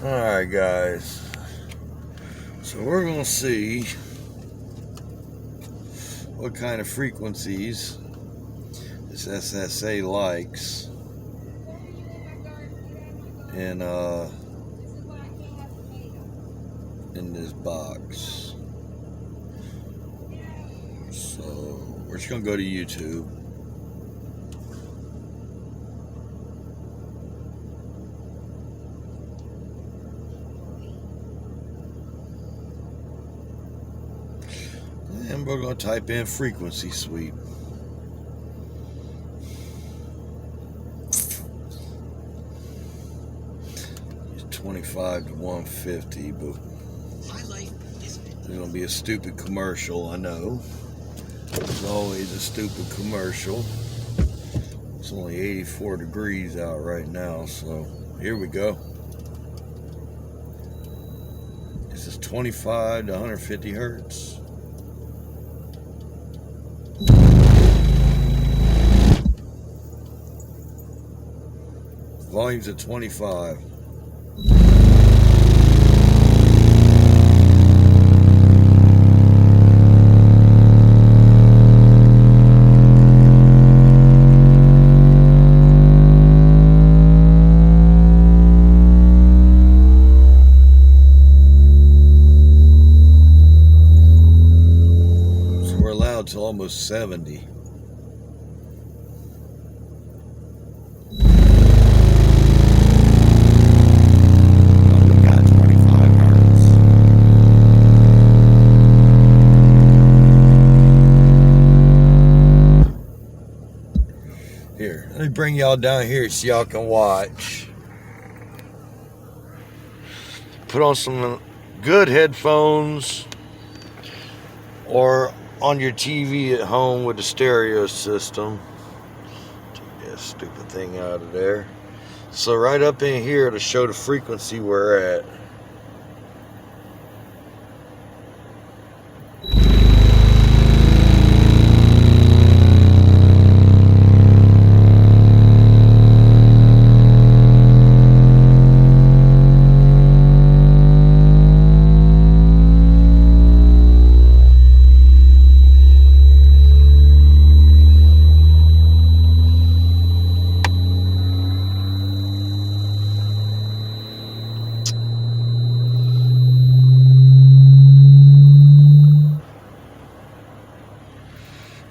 Alright guys, so we're going to see what kind of frequencies this SSA likes in this box. So we're just going to go to YouTube. And we're going to type in frequency sweep. It's 25 to 150, but there's going to be a stupid commercial, I know. There's always a stupid commercial. It's only 84 degrees out right now, so here we go. This is 25 to 150 hertz. Volume's at 25. So we're allowed to almost 70. Here, let me bring y'all down here so y'all can watch. Put on some good headphones or on your TV at home with the stereo system. Take that stupid thing out of there. So right up in here to show the frequency we're at.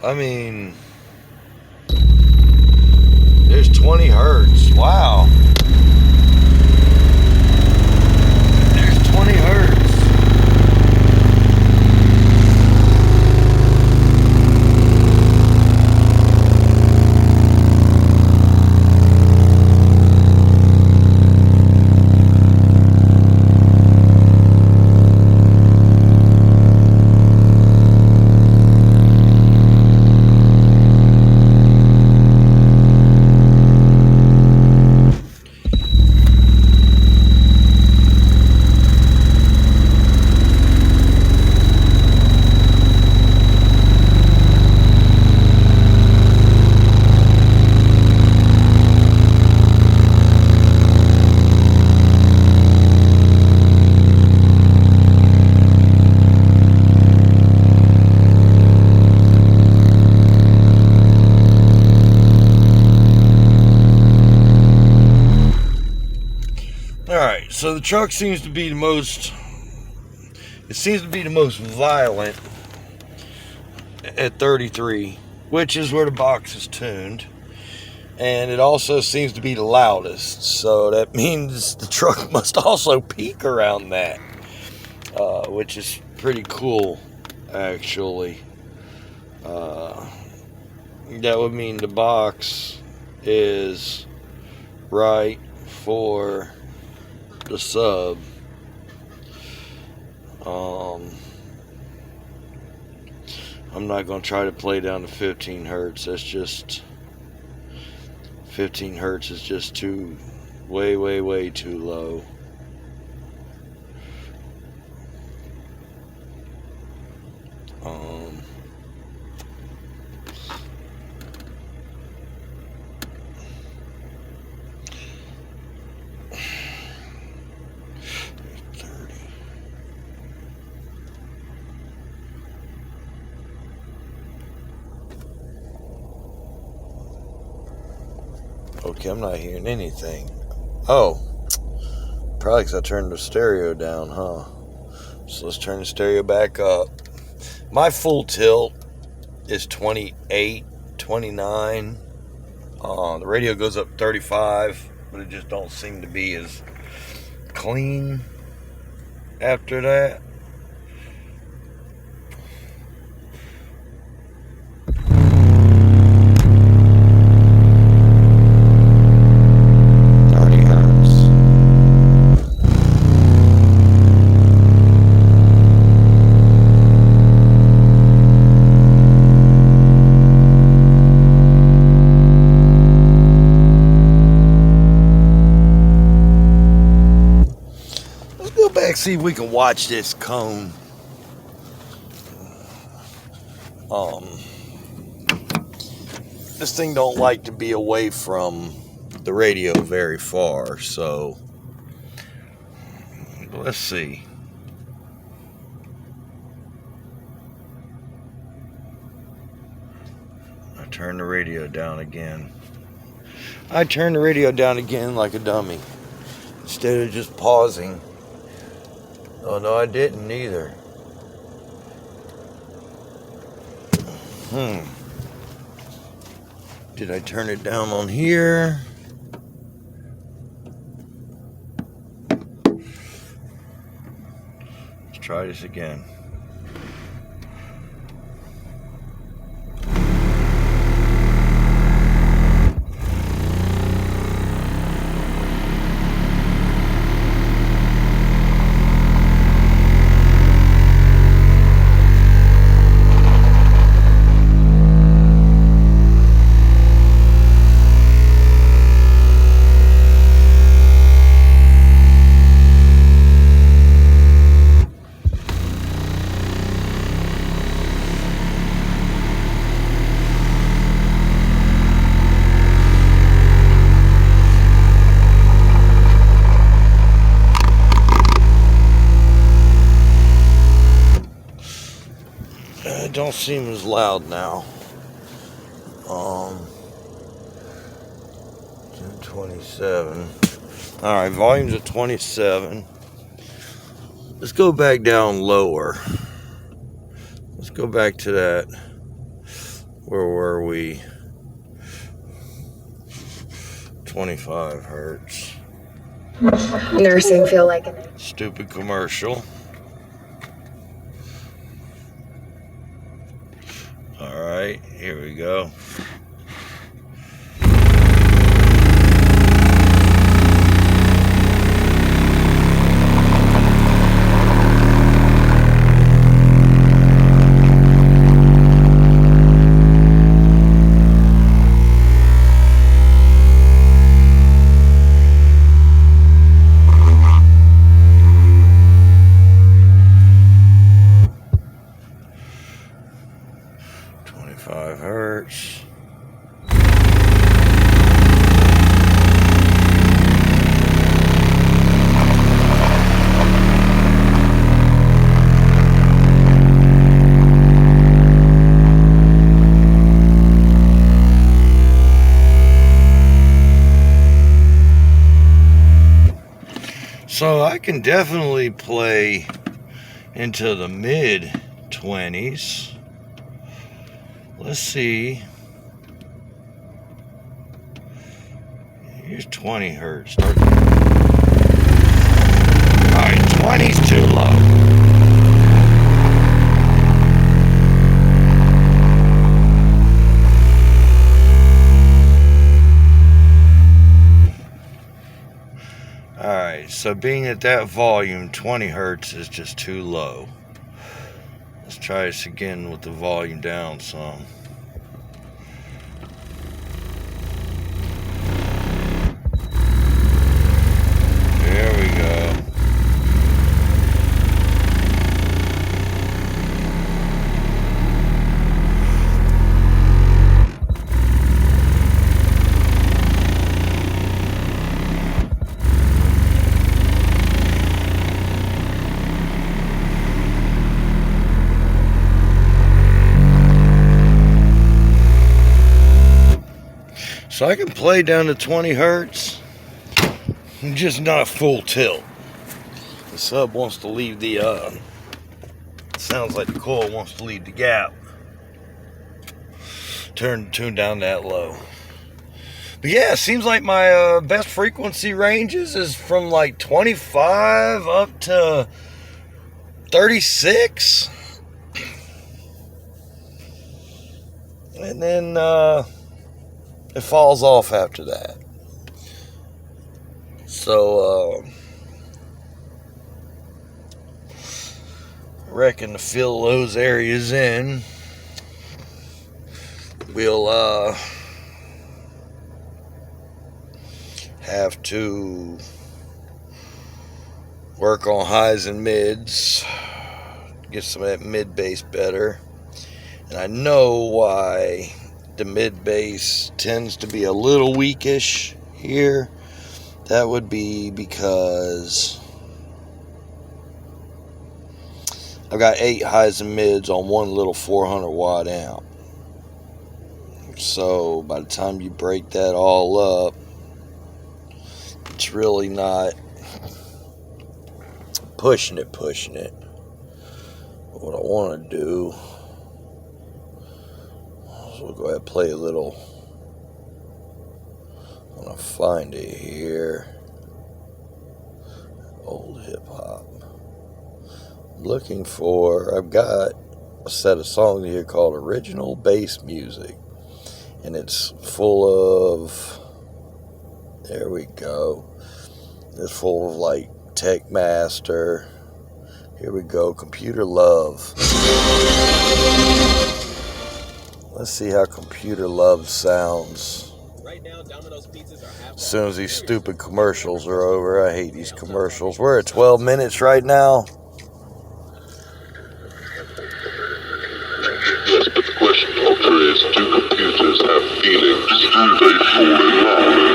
I mean, there's 20 hertz. Wow. There's 20 hertz. Alright, so the truck seems to be the most violent at 33, which is where the box is tuned. And it also seems to be the loudest, so that means the truck must also peak around that, which is pretty cool, actually. That would mean the box is right for the sub. I'm not going to try to play down to 15 hertz. That's just 15 hertz is just too way too low. Okay, I'm not hearing anything. Oh, probably because I turned the stereo down, huh? So let's turn the stereo back up. My full tilt is 28, 29. The radio goes up 35, but it just don't seem to be as clean after that. See if we can watch this cone. This thing don't like to be away from the radio very far, so let's see. I turn the radio down again. I turned the radio down again like a dummy instead of just pausing. Oh, no, I didn't either. Did I turn it down on here? Let's try this again. It don't seem as loud now. 27. Alright, volume's at 27. Let's go back down lower. Let's go back to that. Where were we? 25 hertz. Nursing feel like an stupid commercial. Alright, here we go. Hertz. So I can definitely play into the mid-20s. Let's see. Here's 20 hertz. Alright, 20's too low. Alright, so being at that volume, 20 hertz is just too low. Let's try this again with the volume down some. There we go. So I can play down to 20 hertz, just not a full tilt. The sub wants to leave the, sounds like the coil wants to leave the gap. Tune down that low. But yeah, it seems like my best frequency ranges is from like 25 up to 36. And then it falls off after that. So I reckon to fill those areas in, we'll have to work on highs and mids, get some of that mid bass better. And I know why the mid bass tends to be a little weakish here. That would be because I've got 8 highs and mids on one little 400 watt amp. So by the time you break that all up, it's really not pushing it. But what I want to do is we'll go ahead and play a little. I'm going to find it here. Old hip hop. Looking for, I've got a set of songs here called Original Bass Music. And it's full of, there we go. It's full of like Tech Master. Here we go, Computer Love. Let's see how Computer Love sounds. Right now, Domino's pizzas are half. As soon as these stupid commercials are over, I hate these commercials. We're at 12 minutes right now. Yes, but the question, Doctor, is do computers have feelings? Do they fall in love?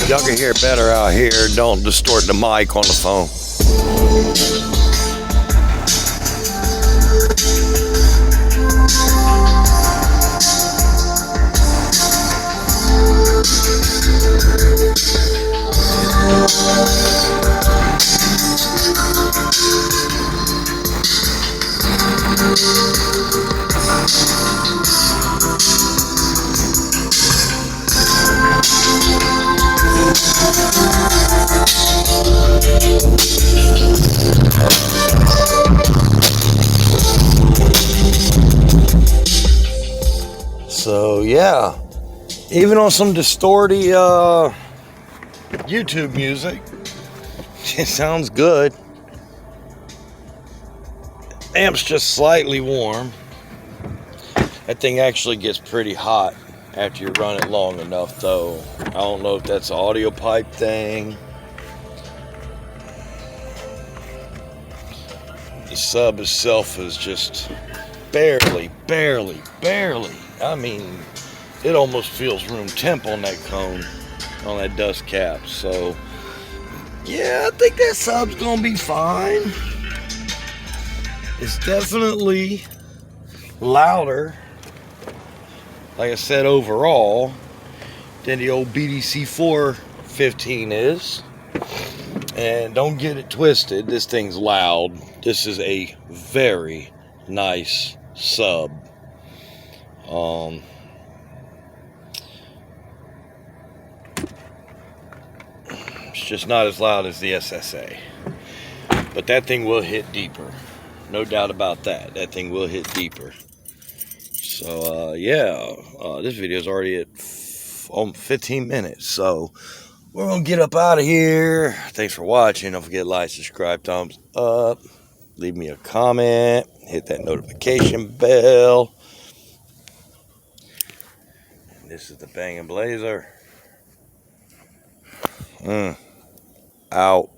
Y'all can hear better out here. Don't distort the mic on the phone. So yeah, even on some distorty YouTube music, it sounds good. Amp's just slightly warm. That thing actually gets pretty hot after you run it long enough, though. I don't know if that's an audio pipe thing. The sub itself is just barely. I mean, it almost feels room temp on that cone, on that dust cap. So, yeah, I think that sub's gonna be fine. It's definitely louder, like I said, overall, than the old BDC 415 is. And don't get it twisted, this thing's loud. This is a very nice sub. It's just not as loud as the SSA. But that thing will hit deeper. No doubt about that. That thing will hit deeper. So, yeah. This video is already at 15 minutes. So, we're going to get up out of here. Thanks for watching. Don't forget to like, subscribe, thumbs up. Leave me a comment. Hit that notification bell. This is the Bangin' Blazer. Out.